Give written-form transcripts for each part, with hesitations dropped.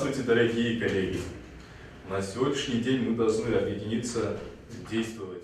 Здравствуйте, дорогие коллеги! На сегодняшний день мы должны объединиться, действовать.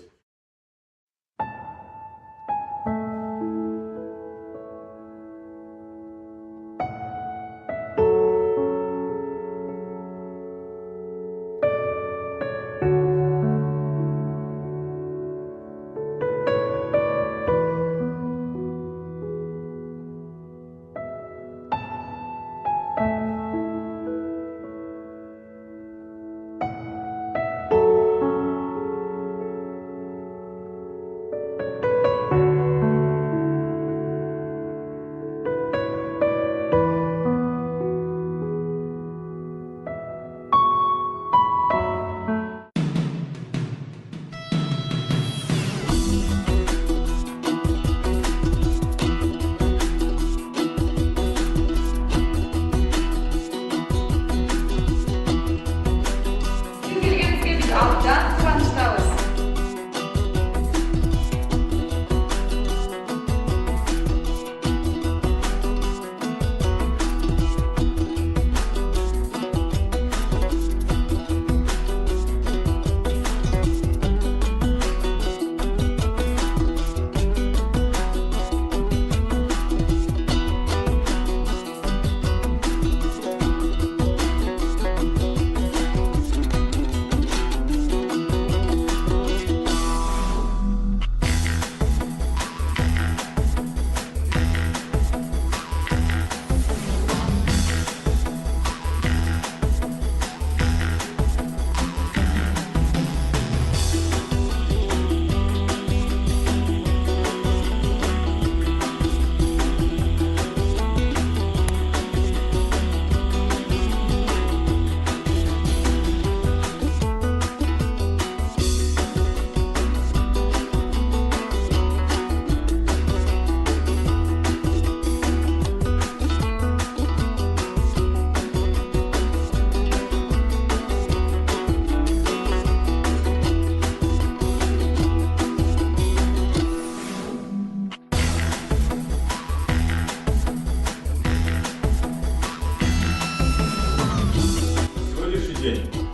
Келгеніңізге біз алдан қуаныштамыз.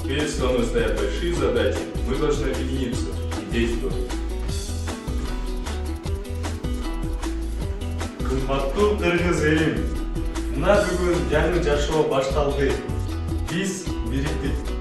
Перед страной стоят большие задачи. Мы должны объединиться и действовать. Кымбаттуу кыргыз элим, мына бүгүн жаңы жашоо башталды. Биз бириктик.